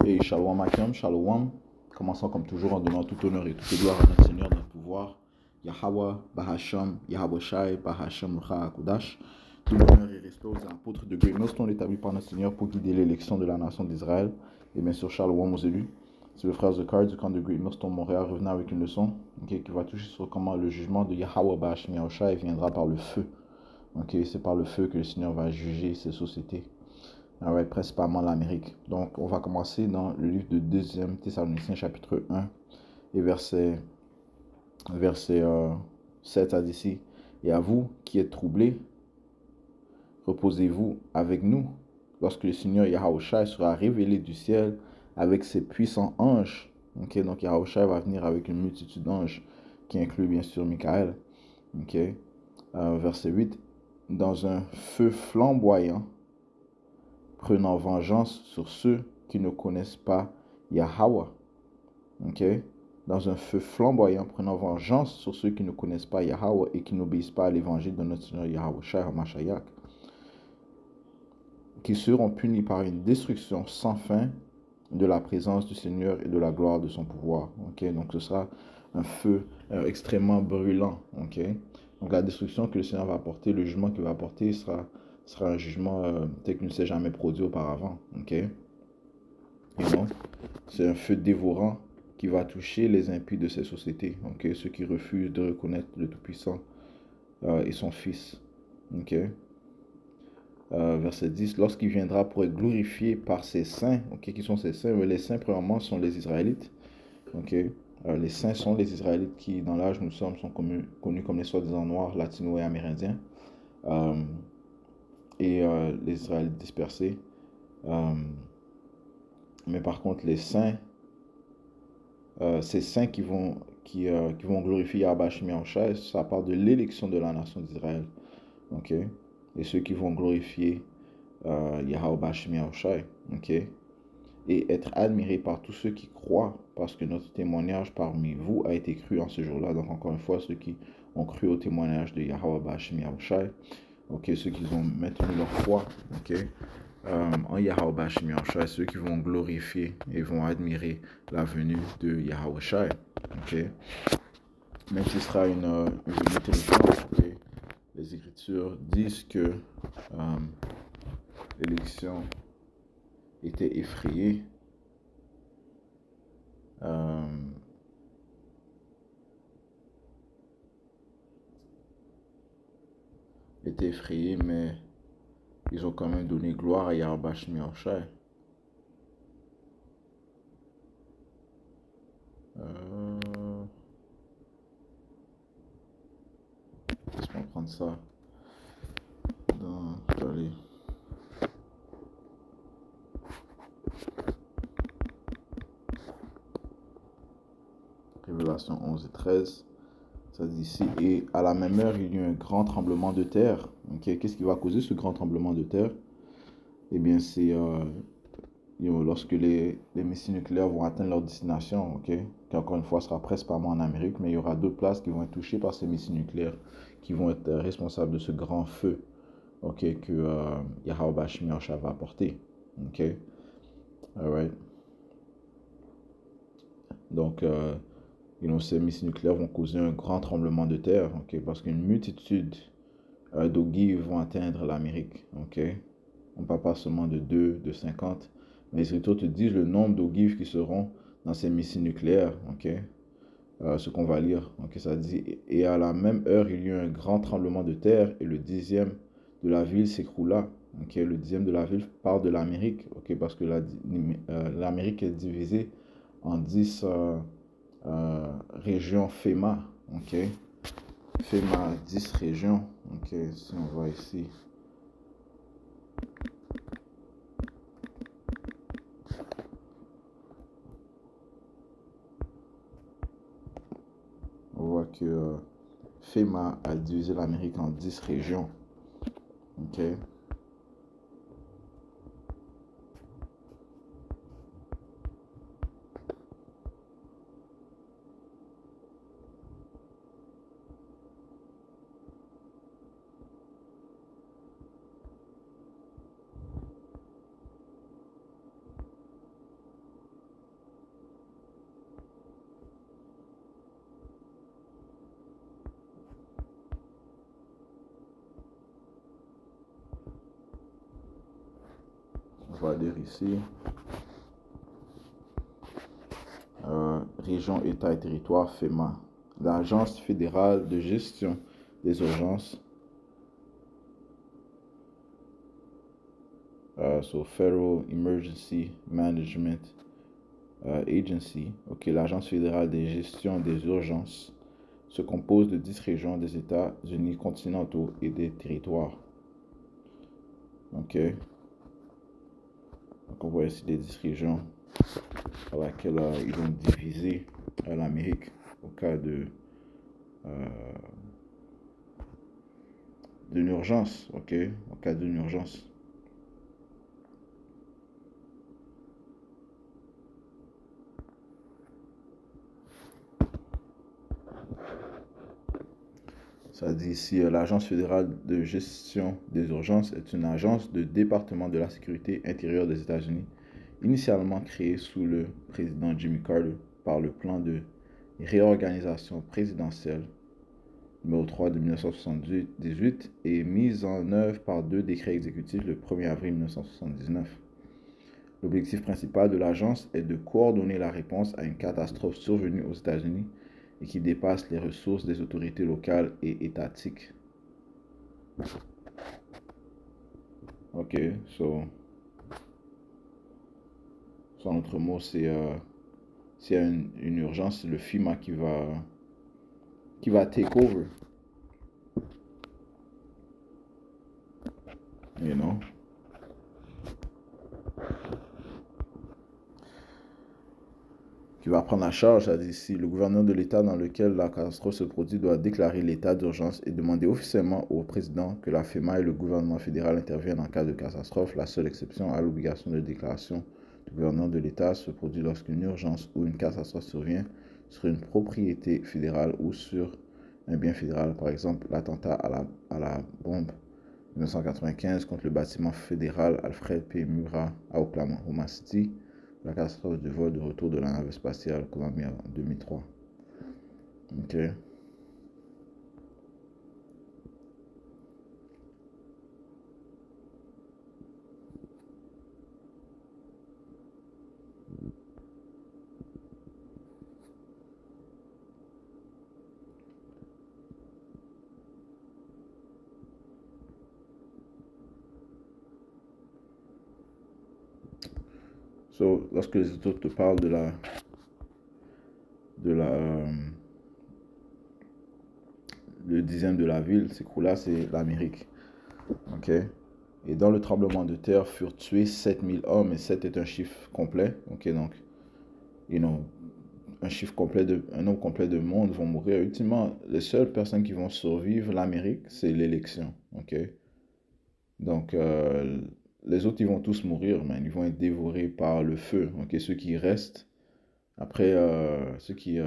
Et Shalom Akim, Shalom. Commençons comme toujours en donnant tout honneur et toute gloire à notre Seigneur, notre pouvoir. Yahweh, Bahasham, Yahweh Shai, Bahasham, Rucha Akudash. Tout l'honneur et respect aux apôtres de Great Millstone établis par notre Seigneur pour guider l'élection de la nation d'Israël. Et bien sûr, Shalom aux élus. C'est le frère Zekar du camp de Great Millstone Montréal revenant avec une leçon qui va toucher sur comment le jugement de Yahweh, Bahasham, Yahweh Shai viendra par le feu. C'est par le feu que le Seigneur va juger ces sociétés. Principalement l'Amérique. Donc, on va commencer dans le livre de 2e Thessaloniciens, chapitre 1, et verset 7 à 10. Et à vous qui êtes troublés, reposez-vous avec nous, lorsque le Seigneur Yahushua sera révélé du ciel avec ses puissants anges. Donc, Yahushua va venir avec une multitude d'anges, qui inclut bien sûr Michael. Verset 8. Dans un feu flamboyant, prenant vengeance sur ceux qui ne connaissent pas Yahweh. Dans un feu flamboyant, prenant vengeance sur ceux qui ne connaissent pas Yahweh et qui n'obéissent pas à l'évangile de notre Seigneur Yahweh Shai HaMashiach, qui seront punis par une destruction sans fin de la présence du Seigneur et de la gloire de son pouvoir. Donc ce sera un feu extrêmement brûlant. Donc la destruction que le Seigneur va apporter, le jugement qu'il va apporter sera un jugement tel qu'il ne s'est jamais produit auparavant. Et donc, c'est un feu dévorant qui va toucher les impies de ces sociétés, ceux qui refusent de reconnaître le Tout-Puissant et son Fils. Verset 10, lorsqu'il viendra pour être glorifié par ses saints, qui sont ces saints? Les saints, premièrement, sont les Israélites. Les saints sont les Israélites qui, dans l'âge nous sommes, sont connus comme les soi-disant noirs, latinos et amérindiens. Les Israélites dispersés. Mais par contre, les saints, ces saints qui vont glorifier Yahweh Shai, ça part de l'élection de la nation d'Israël. Et ceux qui vont glorifier Yahweh Shai, et être admirés par tous ceux qui croient, parce que notre témoignage parmi vous a été cru en ce jour-là. Donc encore une fois, ceux qui ont cru au témoignage de Yahweh Shai, ceux qui ont maintenu leur foi, en Yahweh Shai, ceux qui vont glorifier et vont admirer la venue de Yahweh Shai. Même si ce sera une venue terrifiante. Les Écritures disent que l'élection était effrayée. Mais ils ont quand même donné gloire à Yahweh Shai. Laisse-moi prendre ça dans les... Révélation 11 et 13. Ça dit ici, et à la même heure, il y eut un grand tremblement de terre. Qu'est-ce qui va causer ce grand tremblement de terre? Eh bien, c'est lorsque les missiles nucléaires vont atteindre leur destination, qui encore une fois sera principalement en Amérique, mais il y aura d'autres places qui vont être touchées par ces missiles nucléaires, qui vont être responsables de ce grand feu que Yahweh Shai va apporter. Alright. Donc, ces missiles nucléaires vont causer un grand tremblement de terre, parce qu'une multitude d'ogives vont atteindre l'Amérique. On ne parle pas seulement de 2, de 50, mais les Écritures te disent le nombre d'ogives qui seront dans ces missiles nucléaires. Ce qu'on va lire. Ça dit, et à la même heure, il y eut un grand tremblement de terre, et le 10e de la ville s'écroula. Le 10e de la ville parle de l'Amérique, parce que l'Amérique est divisée en 10 régions FEMA. FEMA, 10 régions. Si on voit ici. On voit que FEMA a divisé l'Amérique en 10 régions. va lire ici. Région, État et territoire, FEMA. L'Agence fédérale de gestion des urgences. So Federal Emergency Management Agency. Ok, l'Agence fédérale de gestion des urgences se compose de 10 régions des États-Unis continentaux et des territoires. Ok. Donc on voit ici les 10 régions à laquelle ils ont divisé l'Amérique au cas d'une urgence. Ok, au cas d'une urgence. Ça dit ici, l'Agence fédérale de gestion des urgences est une agence de département de la sécurité intérieure des États-Unis, initialement créée sous le président Jimmy Carter par le plan de réorganisation présidentielle numéro 3 de 1978 et mise en œuvre par 2 décrets exécutifs le 1er avril 1979. L'objectif principal de l'agence est de coordonner la réponse à une catastrophe survenue aux États-Unis et qui dépasse les ressources des autorités locales et étatiques. Ok, en autre mot, s'il y a une urgence, c'est le FEMA qui va take over. You know? Qui va prendre la charge. Ça dit ici, le gouverneur de l'État dans lequel la catastrophe se produit doit déclarer l'état d'urgence et demander officiellement au président que la FEMA et le gouvernement fédéral interviennent en cas de catastrophe. La seule exception à l'obligation de déclaration du gouverneur de l'État se produit lorsqu'une urgence ou une catastrophe survient sur une propriété fédérale ou sur un bien fédéral. Par exemple, l'attentat à la bombe 1995 contre le bâtiment fédéral Alfred P. Murrah à Oklahoma City, la catastrophe du vol de retour de la navette spatiale Columbia en 2003. Ok. So, lorsque les autres te parlent le dixième de la ville, c'est que là, c'est l'Amérique. Ok. Et dans le tremblement de terre furent tués 7000 hommes, et 7 est un chiffre complet. Ok, donc, un nombre complet de monde vont mourir. Ultimement, les seules personnes qui vont survivre l'Amérique, c'est l'élection. Ok. Donc, les autres, ils vont tous mourir, man. Ils vont être dévorés par le feu. Ok, ceux qui restent, après, ceux qui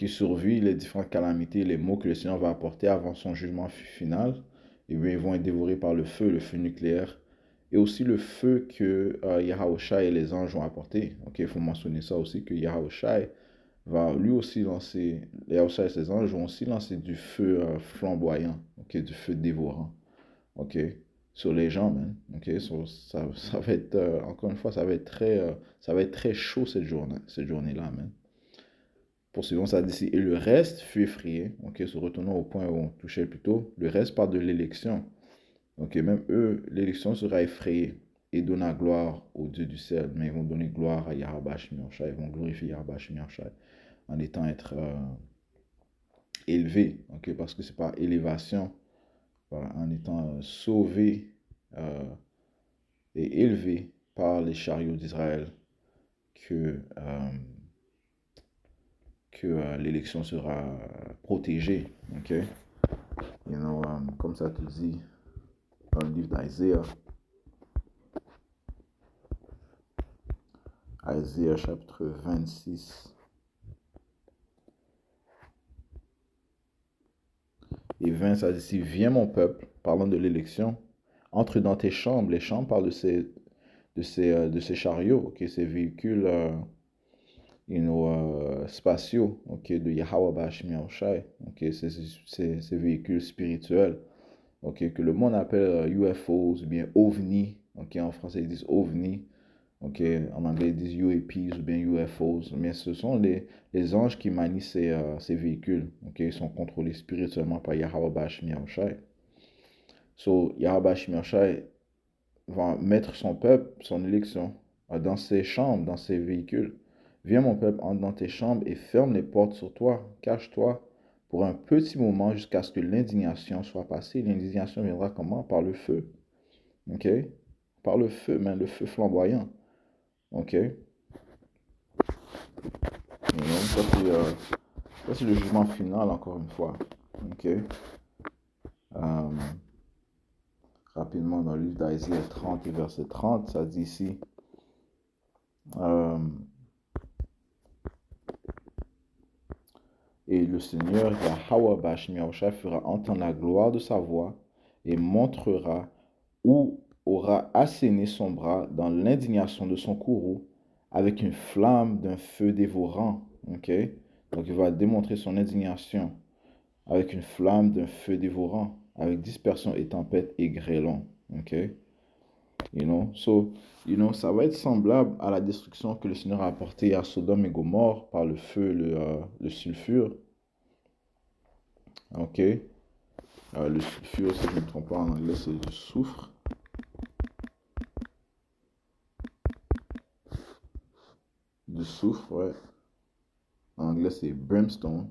survivent les différentes calamités, les maux que le Seigneur va apporter avant son jugement final, et bien, ils vont être dévorés par le feu nucléaire, et aussi le feu que Yahushua et les anges vont apporter. Ok, il faut mentionner ça aussi, que Yahushua va lui aussi lancer, Yahushua et ses anges vont aussi lancer du feu flamboyant, ok, du feu dévorant, ok, sur les gens, man. Ok, ça va être, encore une fois, ça va être très chaud cette journée-là, man. Poursuivons ça d'ici. Et le reste fut effrayé. Ok, se retournant au point où on touchait plus tôt. Le reste parle de l'élection. Ok, même eux, l'élection sera effrayée et donna gloire au Dieu du ciel. Mais ils vont donner gloire à Yahweh Shemiachai. Ils vont glorifier Yahweh Shemiachai en étant élevés. Ok, parce que c'est par élévation, voilà, en étant sauvés et élevés par les chariots d'Israël que l'élection sera protégée. Ok? Comme ça te dit dans le livre d'Isaiah, Isaiah chapitre 26 et 20, ça dit ici, viens mon peuple, parlant de l'élection, entre dans tes chambres. Les chambres parlent de ces chariots, okay, ces véhicules spatiaux, okay, de Yahweh Bashmi Oshai, okay, ces véhicules spirituels. ok, que le monde appelle UFOs ou bien OVNI, ok, en français ils disent OVNI, ok, en anglais ils disent UAPs ou bien UFOs, mais ce sont les anges qui manient ces véhicules, ok, ils sont contrôlés spirituellement par Yahweh Bashim Yahushai. So, Yahweh Bashim Yahushai va mettre son peuple, son élection, dans ses chambres, dans ses véhicules. Viens mon peuple, entre dans tes chambres et ferme les portes sur toi, cache-toi pour un petit moment jusqu'à ce que l'indignation soit passée. L'indignation viendra comment? Par le feu. Ok? Par le feu, mais le feu flamboyant. Ok? Ça, c'est le jugement final, encore une fois. Ok? Rapidement, dans le livre d'Isaiah 30 et verset 30, ça dit ici, euh, et le Seigneur Yahweh Bashim Yahushua fera entendre la gloire de sa voix et montrera où aura asséné son bras dans l'indignation de son courroux avec une flamme d'un feu dévorant. Ok? Donc il va démontrer son indignation avec une flamme d'un feu dévorant, avec dispersion et tempête et grêlon. Ok? Ça va être semblable à la destruction que le Seigneur a apportée à Sodome et Gomorrhe par le feu, le sulfure. Ok? Le sulfure, si je ne me trompe pas, en anglais, c'est du soufre. Du soufre, ouais. En anglais, c'est brimstone.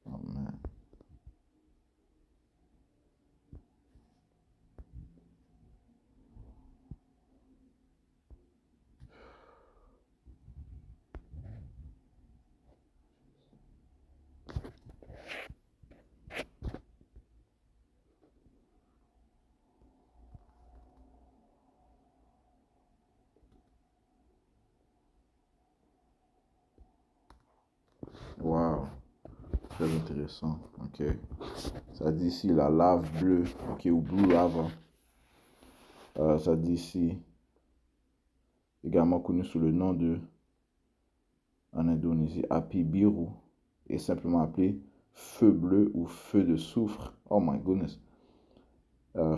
Oh man. Wow. Très intéressant. Ok. Ça dit ici la lave bleue. Ok, ou blue lava. Ça dit ici, également connu sous le nom de, en Indonésie, api biru, est simplement appelé feu bleu ou feu de soufre. Oh my goodness.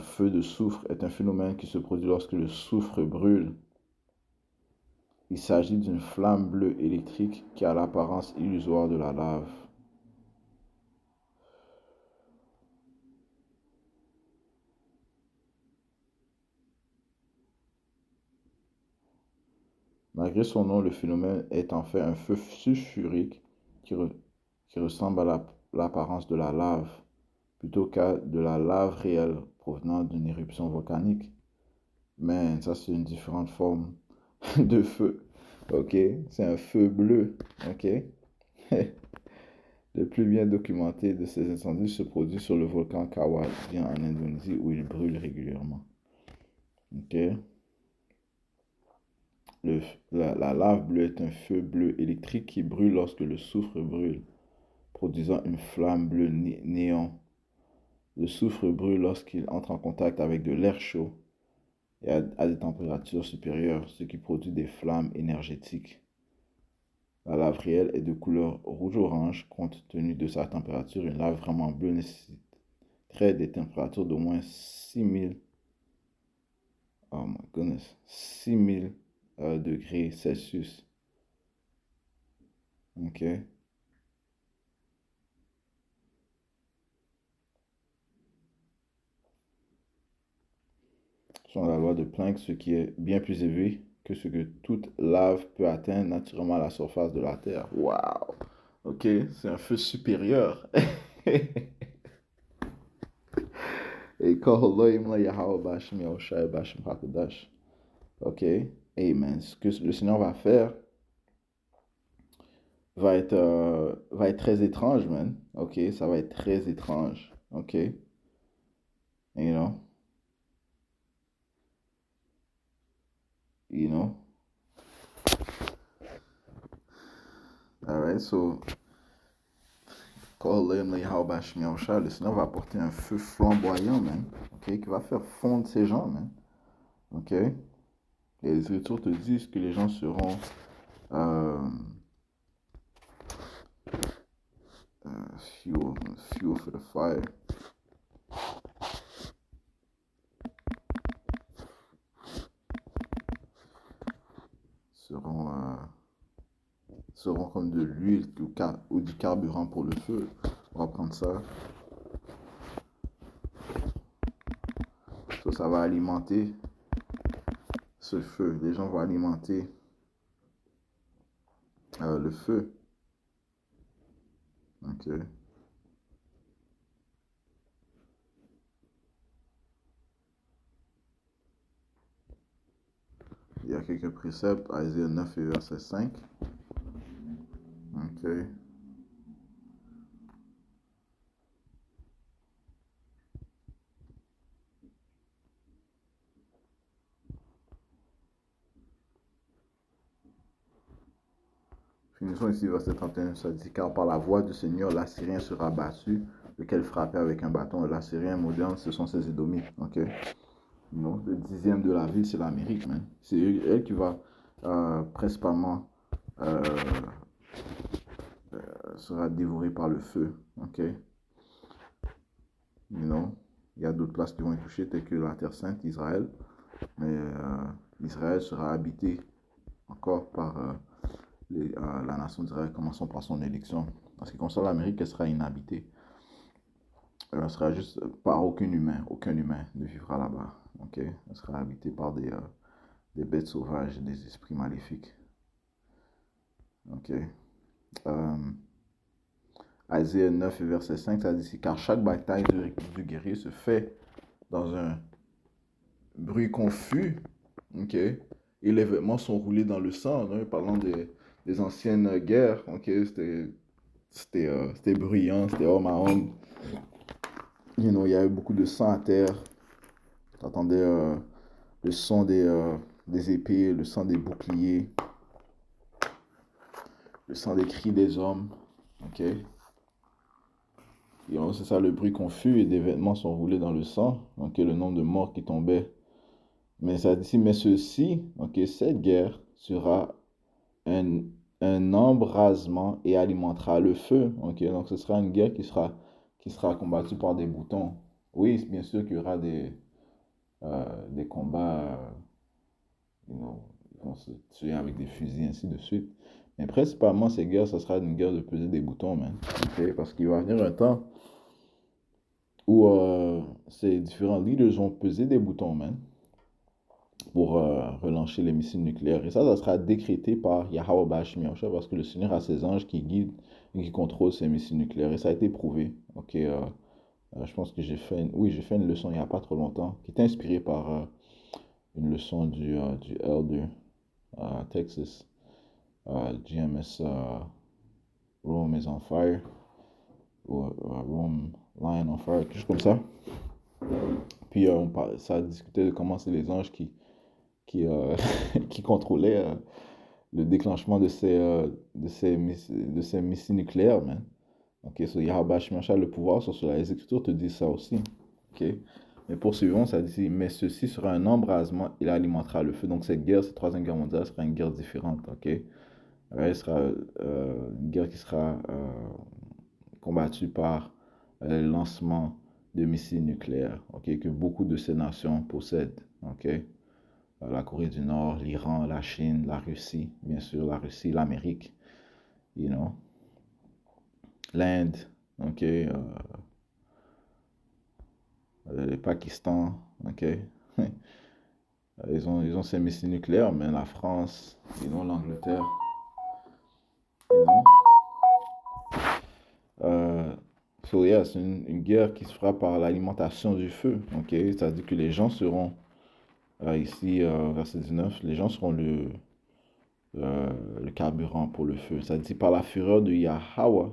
Feu de soufre est un phénomène qui se produit lorsque le soufre brûle. Il s'agit d'une flamme bleue électrique qui a l'apparence illusoire de la lave. Malgré son nom, le phénomène est en fait un feu sulfurique qui ressemble à l'apparence de la lave, plutôt qu'à de la lave réelle provenant d'une éruption volcanique. Mais ça, c'est une différente forme de feu. Ok? C'est un feu bleu. Ok? Le plus bien documenté de ces incendies se produit sur le volcan Kawah en Indonésie où il brûle régulièrement. Ok? La lave bleue est un feu bleu électrique qui brûle lorsque le soufre brûle, produisant une flamme bleue néon. Le soufre brûle lorsqu'il entre en contact avec de l'air chaud et à des températures supérieures, ce qui produit des flammes énergétiques. La lave réelle est de couleur rouge-orange compte tenu de sa température. Une lave vraiment bleue nécessiterait des températures d'au moins 6000, oh my goodness, 6000 degrés Celsius. Ok? Selon la loi de Planck, ce qui est bien plus élevé que ce que toute lave peut atteindre naturellement à la surface de la Terre. Waouh! Ok, c'est un feu supérieur. Et Koholoim la Yahweh Bashim Yahushai Bashim Hakodash. Ok? Amen. Ce que le Seigneur va faire va être très étrange, man. Ok? Ça va être très étrange. Ok? You know? You know? Alright, so le Seigneur va apporter un feu flamboyant, man. Ok? Qui va faire fondre ces gens, man. Ok? Et les Écritures te disent que les gens seront euh, fuel for the fire. Seront comme de l'huile ou du carburant pour le feu. On va prendre ça. Ça va alimenter ce feu. Les gens vont alimenter le feu. Ok. Il y a quelques préceptes, Isaïe 9 et verset 5. Ok. Finissons ici, verset 31, ça dit, car par la voix du Seigneur, l'Assyrien sera battu, lequel frappait avec un bâton. L'Assyrien moderne, ce sont ses Édomites. Ok. Non, le 10e de la ville, c'est l'Amérique, man. C'est elle qui va principalement sera dévorée par le feu. Ok. Non. Il y a d'autres places qui vont être touchées, telles que la Terre Sainte, Israël. Mais Israël sera habité encore par la nation d'Israël, commençons par son élection. En ce qui concerne l'Amérique, elle sera inhabitée. Elle sera juste par aucun humain. Aucun humain ne vivra là-bas. Ok. Elle sera habitée par des bêtes sauvages, des esprits maléfiques. Ok. Isaïe 9 verset 5, ça dit, car chaque bataille du guerrier se fait dans un bruit confus. Ok. Et les vêtements sont roulés dans le sang. Hein, parlant des anciennes guerres. Ok. C'était bruyant, c'était homme à homme. Il y avait beaucoup de sang à terre. Tu entendais le son des épées, le son des boucliers, le son des cris des hommes. Ok. C'est ça le bruit confus et des vêtements sont roulés dans le sang. Ok, le nombre de morts qui tombaient. Mais ça dit, mais ceci, ok, cette guerre sera un, un embrasement et alimentera le feu. Ok, donc ce sera une guerre qui sera combattue par des boutons. Oui, bien sûr qu'il y aura des combats, ils vont se tuer avec des fusils, ainsi de suite. Mais principalement, ces guerres, ça sera une guerre de peser des boutons, man. Ok, parce qu'il va venir un temps où ces différents leaders vont peser des boutons, man, pour relancer les missiles nucléaires. Et ça sera décrété par Yahweh Bashim Yahusha, parce que le Seigneur a ses anges qui guident et qui contrôlent ces missiles nucléaires. Et ça a été prouvé. Ok, je pense que j'ai fait une leçon il n'y a pas trop longtemps, qui était inspirée par une leçon du Elder Texas, GMS Rome is on fire, ou Rome Lion on fire, quelque chose comme ça. Puis ça discutait de comment c'est les anges qui qui contrôlaient le déclenchement de ces missiles nucléaires, man. Ok, so Yahweh Shemashah, le pouvoir sur cela. Les Écritures te disent ça aussi. Ok, mais poursuivons, ça dit, mais ceci sera un embrasement, il alimentera le feu. Donc cette guerre, cette troisième guerre mondiale sera une guerre différente. Ok, elle sera une guerre qui sera combattue par le lancement de missiles nucléaires. Ok, que beaucoup de ces nations possèdent. Ok. La Corée du Nord, l'Iran, la Chine, la Russie, bien sûr, la Russie, l'Amérique, you know, l'Inde, ok, le Pakistan, ok. Ils ont ces missiles nucléaires, mais la France, l'Angleterre, you know. So yeah, c'est une guerre qui se fera par l'alimentation du feu, ok. C'est-à-dire que les gens seront, ici, verset 19, les gens seront le carburant pour le feu. Ça dit par la fureur de Yahweh,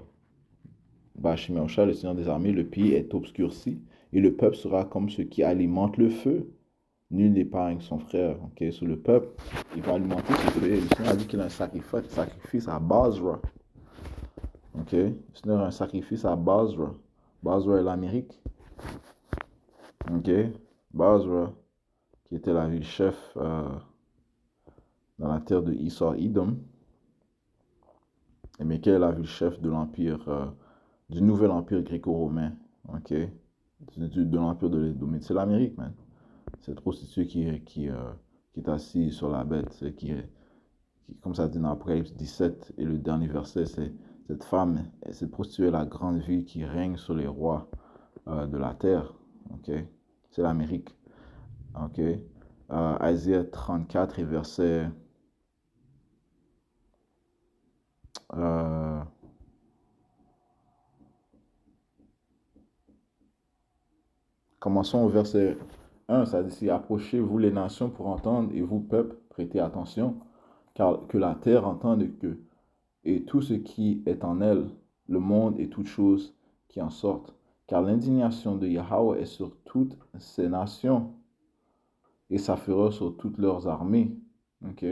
Bashim Yahusha, le Seigneur des armées, le pays est obscurci et le peuple sera comme ceux qui alimentent le feu. Nul n'épargne son frère. Ok, sur le peuple, il va alimenter ce feu. Le Seigneur a dit qu'il a un sacrifice à Basra. Ok, le Seigneur a un sacrifice à Basra. Basra est l'Amérique. Ok, Basra, qui était la ville chef dans la terre de Isar Idom. Et Michael est la ville-chef de l'empire, du nouvel empire gréco-romain, ok, de l'empire de l'Édomite. C'est l'Amérique, man. Cette prostituée qui est assise sur la bête, comme ça dit dans Apocalypse 17, et le dernier verset, c'est cette femme, cette prostituée est la grande ville qui règne sur les rois de la terre, ok, c'est l'Amérique, ok. Isaïe 34 et verset euh, commençons au verset 1, ça dit, approchez-vous les nations pour entendre, et vous, peuple, prêtez attention, car que la terre entende que, et tout ce qui est en elle, le monde et toutes choses qui en sortent. Car l'indignation de Yahweh est sur toutes ces nations, et sa fureur sur toutes leurs armées. Ok?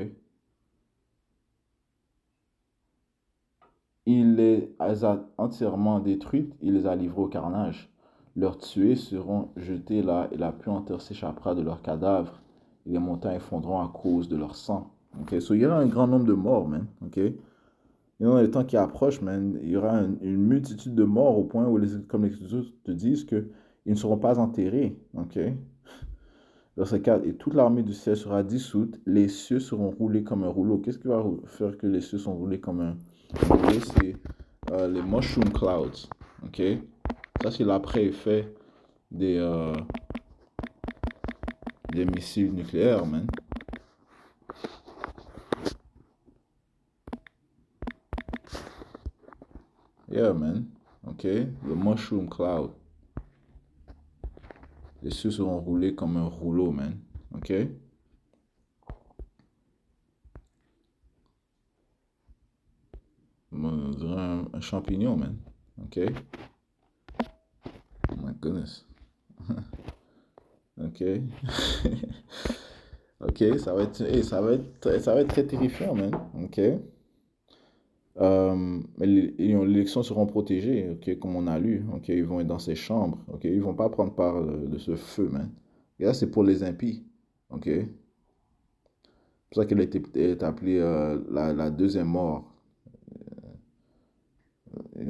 Il les a entièrement détruites, il les a livrées au carnage. Leurs tués seront jetés là, et la puanteur s'échappera de leurs cadavres, et les montagnes fondront à cause de leur sang. Ok? So, il y aura un grand nombre de morts, man. Ok? Et dans les temps qui approchent, man, il y aura une multitude de morts au point où, comme les Écritures te disent, qu'ils ne seront pas enterrés. Ok? Verset 4, et toute l'armée du ciel sera dissoute, les cieux seront roulés comme un rouleau. Qu'est-ce qui va faire que les cieux sont roulés comme un rouleau? C'est les mushroom clouds. Ok? Ça, c'est l'après-effet des missiles nucléaires, man. Yeah, man. Ok? Le mushroom cloud. Les cieux seront roulés comme un rouleau, man. Ok? On dirait un champignon, man. Ok? Oh my goodness. Ok? Ok, ça va être très terrifiant, man. Ok? Mais les élections seront protégées, ok, comme on a lu. Ok, ils vont être dans ces chambres. Ok, ils vont pas prendre part de ce feu, man. Et là, c'est pour les impies. Ok? C'est pour ça qu'elle est appelée la deuxième mort. Et eh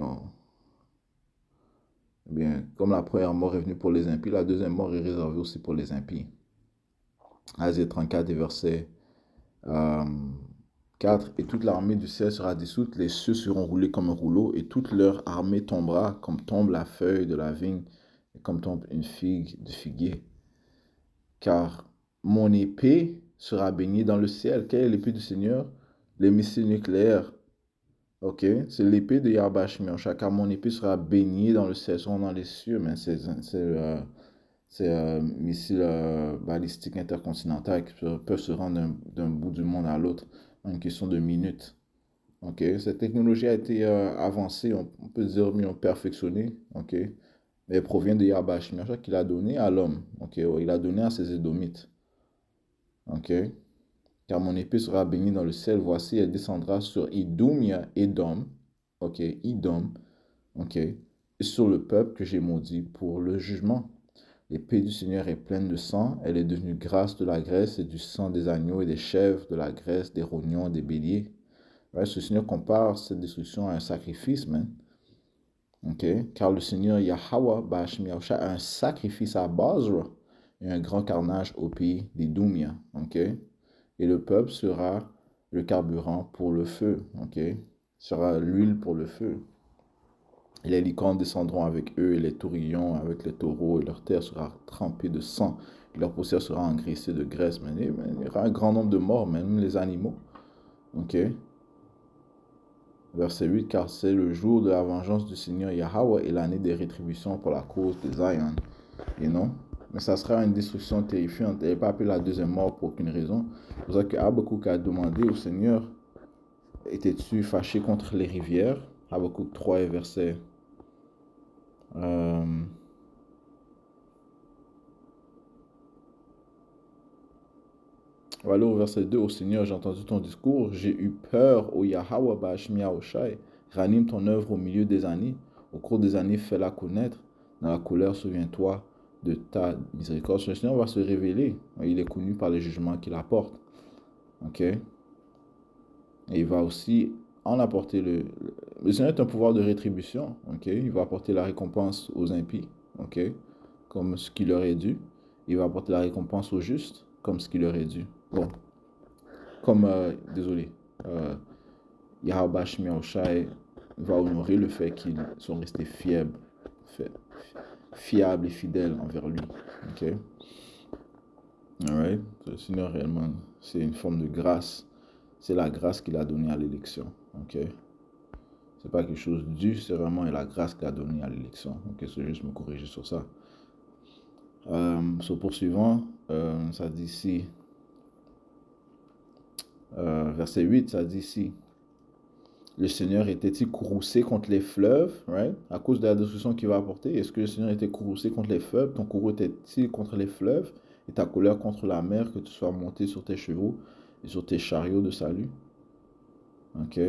bien, comme la première mort est venue pour les impies, la deuxième mort est réservée aussi pour les impies. Asie 34 et verset euh, 4. Et toute l'armée du ciel sera dissoute, les cieux seront roulés comme un rouleau, et toute leur armée tombera comme tombe la feuille de la vigne, et comme tombe une figue de figuier. Car mon épée sera baignée dans le ciel. Quelle est l'épée du Seigneur? Les missiles nucléaires. Ok, c'est l'épée de Yahweh. Car mon épée sera baignée dans le ciel, sont dans les cieux, mais c'est missiles balistiques intercontinentaux qui peuvent se rendre d'un bout du monde à l'autre en une question de minutes. Ok, cette technologie a été avancée, on peut dire mieux perfectionnée. Ok, mais elle provient de Yahweh qu'il a donné à l'homme. Ok, il a donné à ses Édomites. Ok, car mon épée sera baignée dans le ciel. Voici, elle descendra sur Idumia, Edom. Ok, Idom. Ok, et sur le peuple que j'ai maudit pour le jugement. L'épée du Seigneur est pleine de sang, elle est devenue grasse de la graisse et du sang des agneaux et des chèvres, de la graisse, des rognons et des béliers. Ouais, ce Seigneur compare cette destruction à un sacrifice, man. Ok? Car le Seigneur Yahweh Bashmi Yahushua a un sacrifice à Basra et un grand carnage au pays d'Idumia. Ok? Et le peuple sera le carburant pour le feu. Ok? Sera l'huile pour le feu. Et les licornes descendront avec eux, et les taurillons avec les taureaux, et leur terre sera trempée de sang, et leur poussière sera engraissée de graisse. Mais il y aura un grand nombre de morts, même les animaux. Ok? Verset 8, car c'est le jour de la vengeance du Seigneur Yahweh et l'année des rétributions pour la cause de Zion. Et non, mais ça sera une destruction terrifiante. Elle n'est pas appelée la deuxième mort pour aucune raison. C'est pour ça que Habakkuk a demandé au Seigneur, étais-tu fâché contre les rivières? Habakkuk 3 et verset on va aller au verset 2. Au Seigneur, j'ai entendu ton discours. J'ai eu peur, au Yahweh Bashmi Yahushai. Ranime ton œuvre au milieu des années. Au cours des années, fais-la connaître. Dans la colère, souviens-toi de ta miséricorde. Le Seigneur va se révéler. Il est connu par les jugements qu'il apporte. Ok? Et il va aussi en apporter le Seigneur est un pouvoir de rétribution, ok? Il va apporter la récompense aux impies, ok? Comme ce qui leur est dû. Il va apporter la récompense aux justes, comme ce qui leur est dû. Bon, comme, désolé, Yahweh Shai va honorer le fait qu'ils sont restés fiables et fidèles envers lui, ok? Alright? Le Seigneur réellement, c'est une forme de grâce. C'est la grâce qu'il a donnée à l'élection, ok? C'est pas quelque chose dû, c'est vraiment la grâce qu'il a donnée à l'élection. Ok, c'est juste me corriger sur ça. Poursuivant, ça dit ici, verset 8, ça dit ici, le Seigneur était-il courroucé contre les fleuves, right? À cause de la destruction qu'il va apporter? Est-ce que le Seigneur était courroucé contre les fleuves? Ton courroux était-il contre les fleuves? Et ta colère contre la mer, que tu sois monté sur tes chevaux et sur tes chariots de salut? Ok.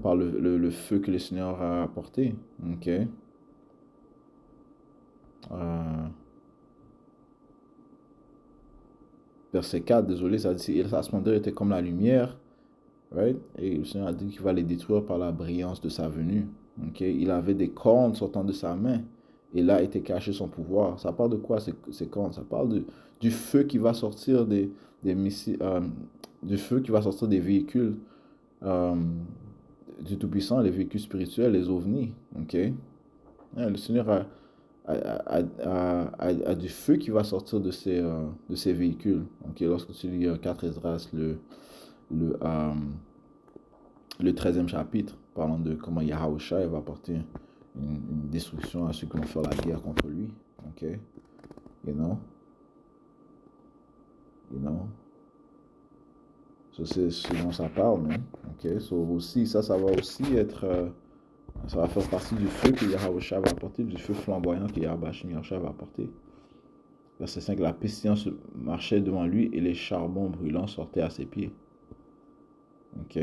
Par le feu que le Seigneur a apporté. Ok. Verset 4, désolé, ça dit, sa splendeur était comme la lumière, right? Et le Seigneur a dit qu'il va les détruire par la brillance de sa venue. Okay? Il avait des cornes sortant de sa main, et là était caché son pouvoir. Ça parle de quoi ces cornes? Ça parle du feu qui va sortir des missiles, du feu qui va sortir des véhicules du Tout-Puissant, les véhicules spirituels, les ovnis. Okay? Le Seigneur a du feu qui va sortir de ces véhicules. Okay, lorsque tu lis 4 Esdras, le 13e chapitre, parlant de comment Yahushua va apporter une destruction à ceux qui vont faire la guerre contre lui. Ok, you know. So, c'est ce dont ça parle, man. Ok, so aussi, ça va aussi être... ça va faire partie du feu que Yahushua va apporter, du feu flamboyant que Yahushua va apporter. Verset 5, la pestilence marchait devant lui et les charbons brûlants sortaient à ses pieds. Ok.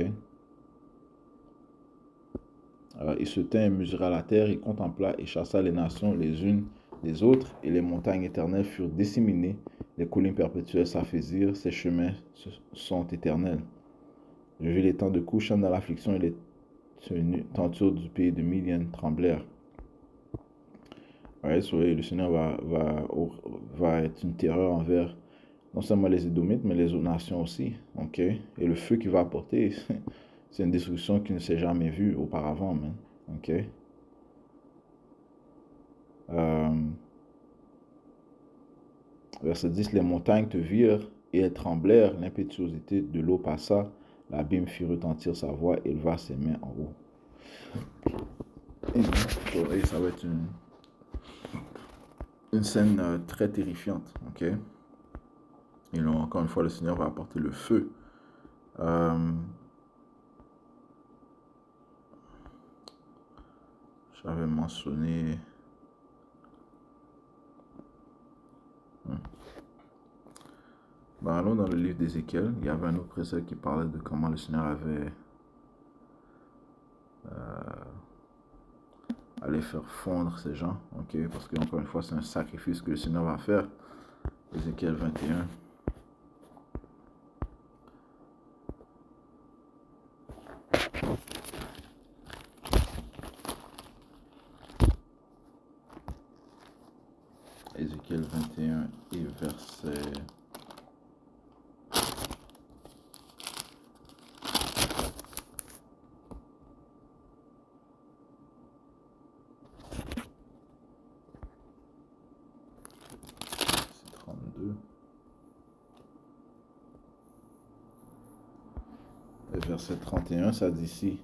Alors, il se tint et mesura la terre, il contempla et chassa les nations les unes des autres, et les montagnes éternelles furent disséminées, les collines perpétuelles s'affaissirent, ses chemins sont éternels. Je vis les temps de Cushan dans l'affliction et les tentures du pays de Midian tremblèrent. Ouais, le Seigneur va être une terreur envers non seulement les Édomites, mais les autres nations aussi. Ok? Et le feu qu'il va apporter, c'est une destruction qui ne s'est jamais vue auparavant, man. Ok? Verset 10, les montagnes te virent et elles tremblèrent, l'impétuosité de l'eau passa, l'abîme fit retentir sa voix et leva ses mains en haut. Et ça va être une scène très terrifiante, ok? Et là, encore une fois, le Seigneur va apporter le feu. J'avais mentionné... allons dans le livre d'Ézéchiel. Il y avait un autre précepte qui parlait de comment le Seigneur allait faire fondre ces gens. Ok? Parce que, encore une fois, c'est un sacrifice que le Seigneur va faire. Ézéchiel 21. Ézéchiel 21 et verset... C'est 32. Et verset 31, ça dit ici...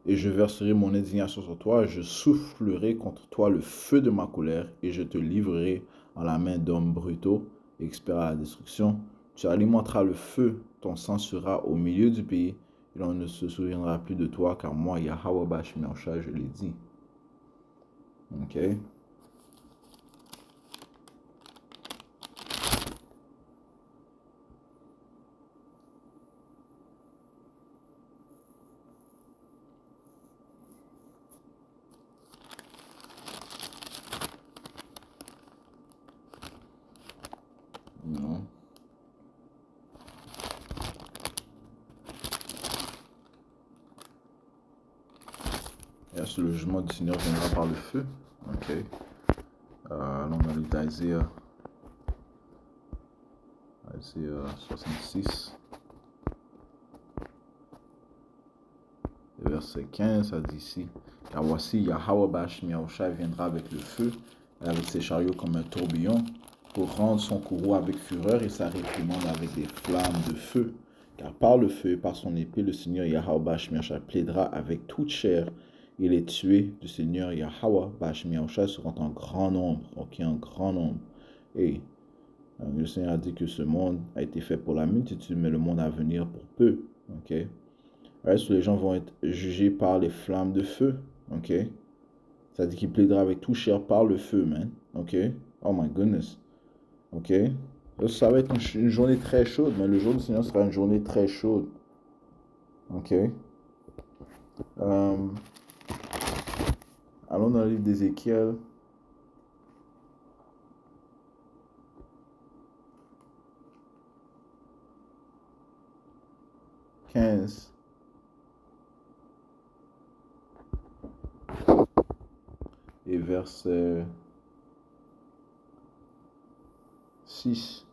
Et je verserai mon indignation sur toi, je soufflerai contre toi le feu de ma colère, et je te livrerai en la main d'hommes brutaux, experts à la destruction. Tu alimenteras le feu, ton sang sera au milieu du pays, et l'on ne se souviendra plus de toi, car moi, Yahweh Bashmiacha, je l'ai dit. Ok. Le jugement du Seigneur viendra par le feu. Ok. Allons dans le livre d'Isaiah 66. Verset 15, ça dit ici: car voici, Yahweh Bashmi Yahushua viendra avec le feu, et avec ses chariots comme un tourbillon, pour rendre son courroux avec fureur et sa réprimande avec des flammes de feu. Car par le feu et par son épée, le Seigneur Yahweh Bashmi Yahushua plaidera avec toute chair, et les tués du Seigneur Yahweh Bashmi Yahushua seront en grand nombre. Ok, en grand nombre. Et le Seigneur a dit que ce monde a été fait pour la multitude, mais le monde à venir pour peu. Ok. Right, les gens vont être jugés par les flammes de feu, ok? Ça dit qu'il plaidera avec tout chair par le feu, man, ok? Oh my goodness, ok? Ça va être une journée très chaude, mais le jour du Seigneur sera une journée très chaude, ok? Allons dans le livre d'Ézéchiel. Et verset 6.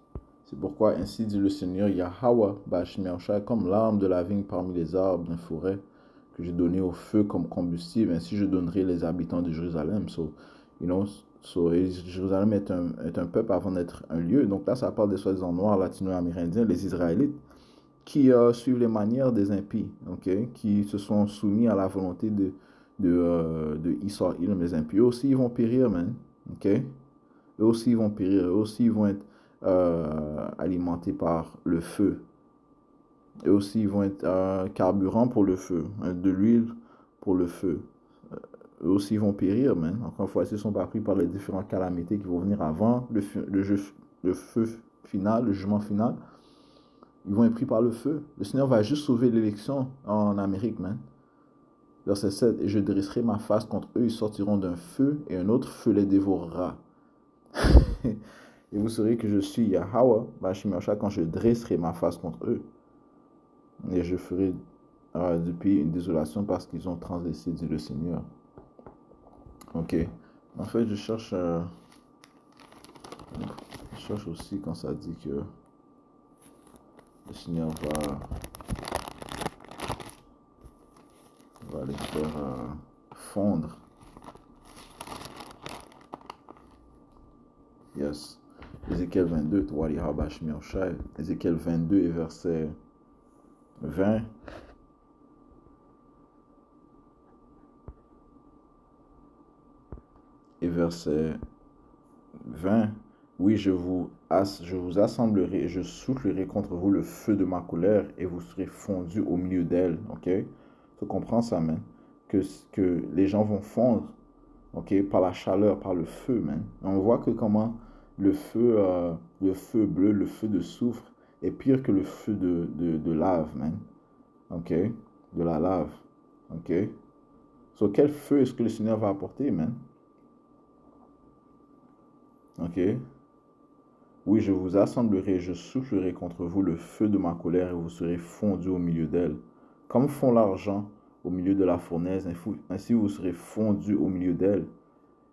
C'est pourquoi ainsi dit le Seigneur Yahweh Bashmi Yahushua, comme l'arbre de la vigne parmi les arbres d'une forêt que j'ai donné au feu comme combustible, ainsi je donnerai les habitants de Jérusalem. Jérusalem est un peuple avant d'être un lieu. Donc là, ça parle des soi-disant noirs, latino-amérindiens, les Israélites, qui suivent les manières des impies, okay? Qui se sont soumis à la volonté de Esau, les impies. Eux aussi, ils vont périr, man. Okay? Eux aussi, ils vont périr. Eux aussi, ils vont être alimentés par le feu. Eux aussi, ils vont être carburant pour le feu, de l'huile pour le feu. Eux aussi, ils vont périr, man. Encore une fois, ils ne sont pas pris par les différentes calamités qui vont venir avant le feu final, le jugement final. Ils vont être pris par le feu. Le Seigneur va juste sauver l'élection en Amérique, man. Verset 7. Et je dresserai ma face contre eux, ils sortiront d'un feu, et un autre feu les dévorera. Et vous saurez que je suis Yahweh, Bashmi Yahushua, quand je dresserai ma face contre eux. Et je ferai depuis une désolation parce qu'ils ont transgressé, dit le Seigneur. Ok. En fait, je cherche aussi quand ça dit que le Seigneur va les faire fondre. Yes. Ézéchiel 22, Ézéchiel 22 et verset 20. Et verset 20. Oui, je vous assemblerai et je soufflerai contre vous le feu de ma colère et vous serez fondus au milieu d'elle. Ok? Tu comprends ça, man? Que les gens vont fondre, ok? Par la chaleur, par le feu, man. On voit que comment le feu bleu, le feu de soufre est pire que le feu de lave, man. Ok? De la lave. Ok? So, quel feu est-ce que le Seigneur va apporter, man? Ok? Oui, je vous assemblerai, je soufflerai contre vous le feu de ma colère et vous serez fondus au milieu d'elle. Comme fond l'argent au milieu de la fournaise, ainsi vous serez fondus au milieu d'elle.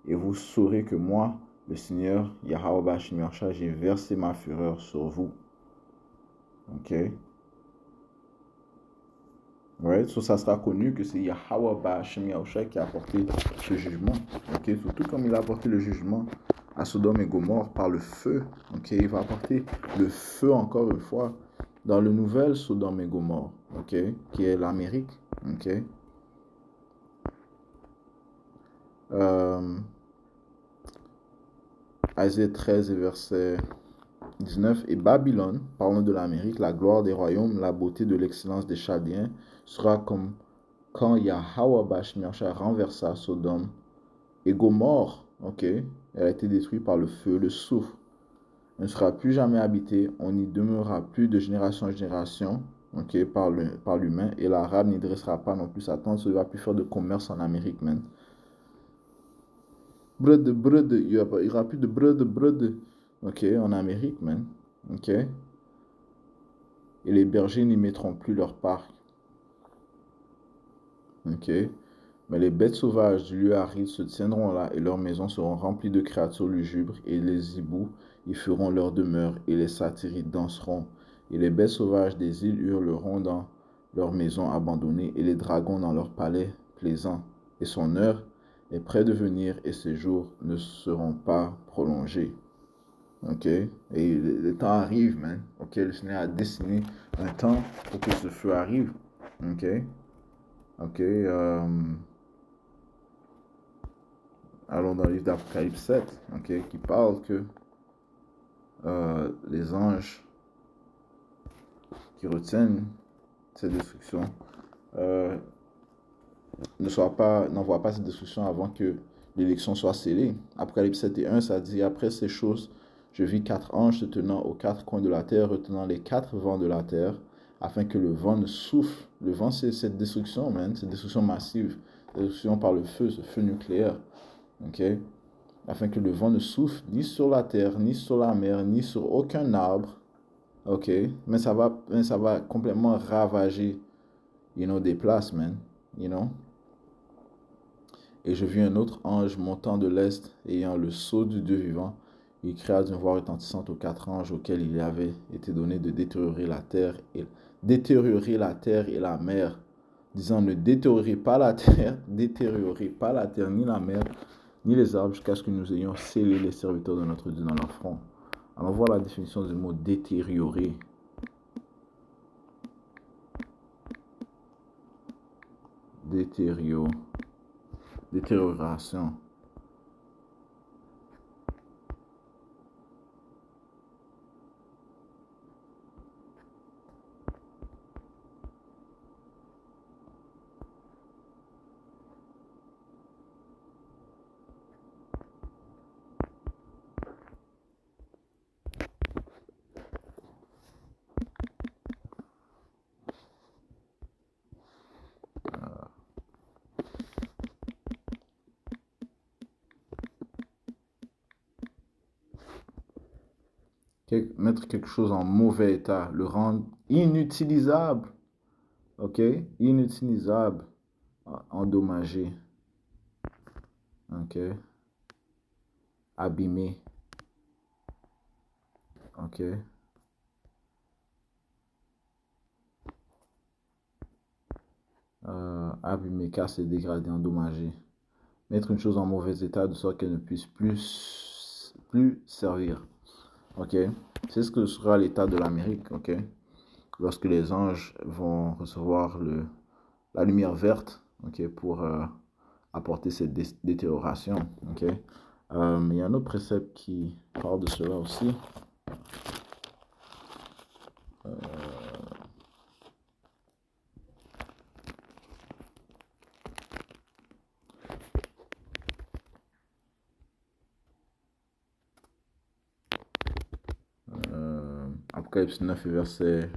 Et vous saurez que moi, le Seigneur, Yahweh Bashmi Yahushua, j'ai versé ma fureur sur vous. Ok? Right? So, ça sera connu que c'est Yahweh Bashmi Yahushua qui a apporté ce jugement. Ok? Surtout comme il a apporté le jugement à Sodome et Gomorrhe par le feu. Ok? Il va apporter le feu encore une fois dans le nouvel Sodome et Gomorrhe. Ok? Qui est l'Amérique. Ok? Isaïe 13 et verset 19. Et Babylone, parlant de l'Amérique, la gloire des royaumes, la beauté de l'excellence des Chaldéens, sera comme quand Yahweh Bashmi Yahushua renversa Sodome et Gomorrhe. Ok? Elle a été détruite par le feu, le soufre. Elle ne sera plus jamais habitée, on n'y demeurera plus de génération en génération, ok, par l'humain, et l'arabe n'y dressera pas non plus sa tente, il ne va plus faire de commerce en Amérique, man. Il n'y aura plus de brud, ok, en Amérique, man, ok. Et les bergers n'y mettront plus leur parc, ok. Mais les bêtes sauvages du lieu aride se tiendront là, et leurs maisons seront remplies de créatures lugubres, et les hiboux y feront leur demeure, et les satyrides danseront. Et les bêtes sauvages des îles hurleront dans leurs maisons abandonnées, et les dragons dans leurs palais plaisants. Et son heure est près de venir, et ses jours ne seront pas prolongés. Ok? Et le temps arrive, man. Ok? Le Seigneur a dessiné un temps pour que ce feu arrive. Ok? Ok? Allons dans le livre d'Apocalypse 7, ok, qui parle que les anges qui retiennent cette destruction n'envoient pas cette destruction avant que l'élection soit scellée. Apocalypse 7 et 1, ça dit: après ces choses, je vis 4 anges se tenant aux 4 coins de la terre, retenant les 4 vents de la terre, afin que le vent ne souffle. Le vent, c'est cette destruction, man, cette destruction massive, cette destruction par le feu, ce feu nucléaire. Ok? Afin que le vent ne souffle ni sur la terre, ni sur la mer, ni sur aucun arbre. Ok? Mais ça va complètement ravager, des places, man. You know? Et je vis un autre ange montant de l'est, ayant le sceau du Dieu vivant. Il cria d'une voix retentissante aux 4 anges auxquels il avait été donné de détériorer la terre et la mer, disant: ne détériorez pas la terre, ni la mer, ni les arbres, jusqu'à ce que nous ayons scellé les serviteurs de notre Dieu dans leur front. Alors voilà la définition du mot détériorer. Détérioration. Mettre quelque chose en mauvais état, le rendre inutilisable. Ok? Inutilisable. Endommagé. Ok? Abîmé. Ok? Abîmé, cassé, dégradé, endommagé. Mettre une chose en mauvais état de sorte qu'elle ne puisse plus servir. Ok? C'est ce que sera l'état de l'Amérique. Ok? Lorsque les anges vont recevoir la lumière verte, ok, pour apporter cette détérioration. Ok? Il y a un autre précepte qui parle de cela aussi. Apocalypse 9 et verset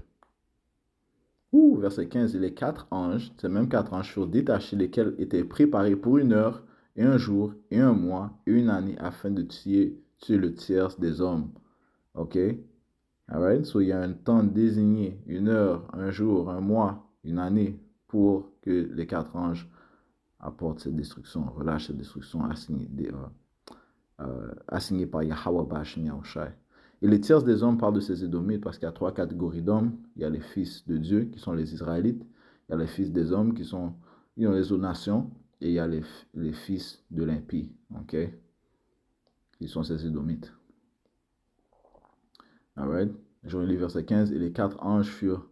15. Et les 4 anges, ces mêmes 4 anges furent détachés, lesquels étaient préparés pour 1 heure, et 1 jour, et 1 mois, et 1 année, afin de tuer le tiers des hommes. Ok? Alright? So, il y a un temps désigné, 1 heure, 1 jour, 1 mois, 1 année, pour que les 4 anges apportent cette destruction, relâchent cette destruction assignée par Yahweh Ba'ashem Yahushai. Et les tiers des hommes parlent de ces Édomites parce qu'il y a 3 catégories d'hommes. Il y a les fils de Dieu, qui sont les Israélites. Il y a les fils des hommes, qui sont les autres nations. Et il y a les fils de l'impie, ok? Qui sont ces Édomites. Alright? Je relis verset 15. Et les 4 anges furent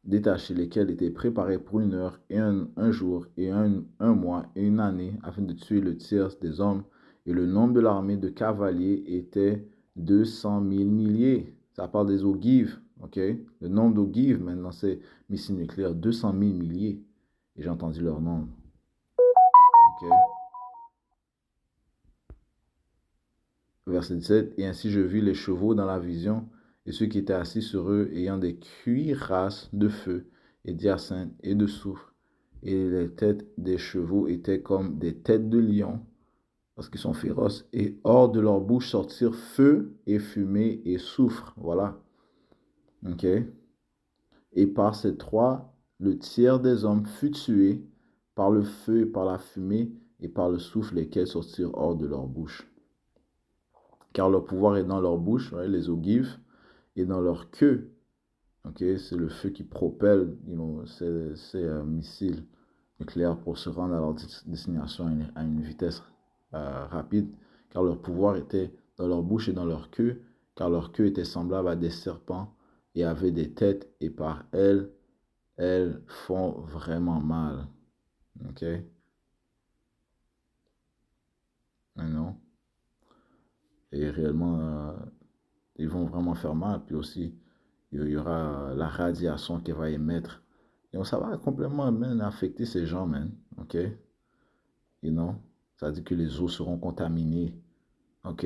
détachés, lesquels étaient préparés pour 1 heure, et 1 jour, et 1 mois, et 1 année, afin de tuer le tiers des hommes. Et le nombre de l'armée de cavaliers était 200 000 milliers. Ça parle des ogives, ok? Le nombre d'ogives, maintenant, c'est missiles nucléaires, 200 000 milliers. Et j'ai entendu leur nombre. Ok? Verset 17. Et ainsi je vis les chevaux dans la vision, et ceux qui étaient assis sur eux, ayant des cuirasses de feu, et d'hyacinthe, et de soufre. Et les têtes des chevaux étaient comme des têtes de lions, parce qu'ils sont féroces, et hors de leur bouche sortirent feu et fumée et soufre. Voilà. Ok? Et par ces 3 le tiers des hommes fut tué par le feu, par la fumée et par le souffle, lesquels sortirent hors de leur bouche. Car leur pouvoir est dans leur bouche, right, les ogives, et dans leur queue. Okay, c'est le feu qui propelle ces missiles nucléaires pour se rendre à leur destination à une vitesse rapide, car leur pouvoir était dans leur bouche et dans leur queue, car leur queue était semblable à des serpents et avait des têtes, et par elles font vraiment mal. Ok? Non. Et réellement, ils vont vraiment faire mal. Puis aussi, il y aura la radiation qu'elle va émettre. Et ça va complètement man, affecter ces gens, man. OK? Ça dit que les eaux seront contaminées. OK?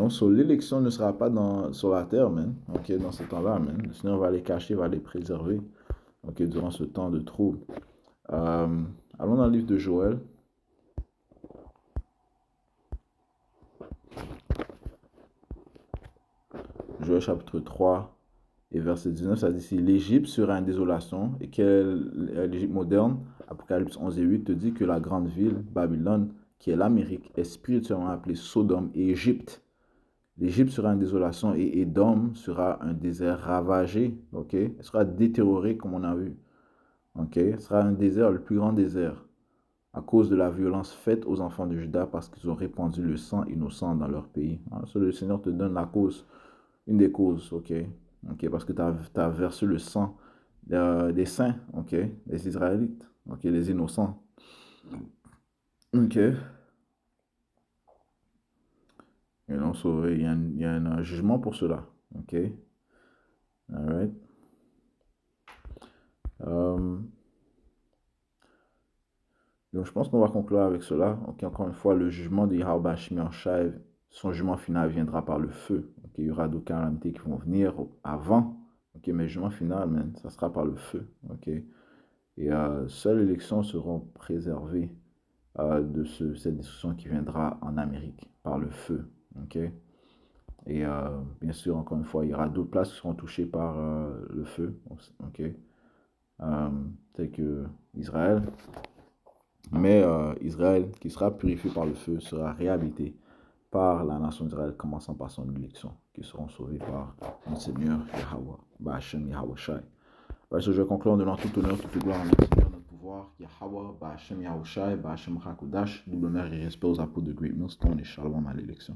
So l'élection ne sera pas sur la terre, man. OK? Dans ce temps-là, man. Le Seigneur va les cacher, va les préserver. OK? Durant ce temps de trouble. Allons dans le livre de Joël. Joël chapitre 3 et verset 19, ça dit ici, l'Égypte sera une désolation. Et quelle est l'Égypte moderne? Apocalypse 11 et 8 te dit que la grande ville, Babylone, qui est l'Amérique, est spirituellement appelée Sodome et Égypte. L'Égypte sera une désolation et Édom sera un désert ravagé. Ok? Elle sera détériorée comme on a vu. Ok? Ce sera un désert, le plus grand désert, à cause de la violence faite aux enfants de Juda parce qu'ils ont répandu le sang innocent dans leur pays. Le Seigneur te donne la cause, une des causes, ok? Parce que tu as versé le sang des saints, ok? Des Israélites, ok? Les innocents. Ok? So, il y a un jugement pour cela, ok? Alright. Donc, je pense qu'on va conclure avec cela. Ok, encore une fois, le jugement de Yahweh Bashmi en Shai, son jugement final viendra par le feu. Ok, il y aura d'autres calamités qui vont venir avant. Ok, mais le jugement final, man, ça sera par le feu. Ok, et seules les élections seront préservées de cette destruction qui viendra en Amérique par le feu. Ok, et bien sûr, encore une fois, il y aura d'autres places qui seront touchées par le feu. Ok, tel que Israël. Mais Israël, qui sera purifié par le feu, sera réhabité par la nation d'Israël, commençant par son élection, qui seront sauvés par notre Seigneur Yahweh, Ba'Hashem Yahweh Shai. Je vais conclure en donnant tout honneur, toute gloire à notre Seigneur, notre pouvoir, Yahweh, Ba'Hashem Yahweh Shai, Ba'Hashem Hakodash, double honneur et respect aux apôtres de Great Millstone et shalom à l'élection.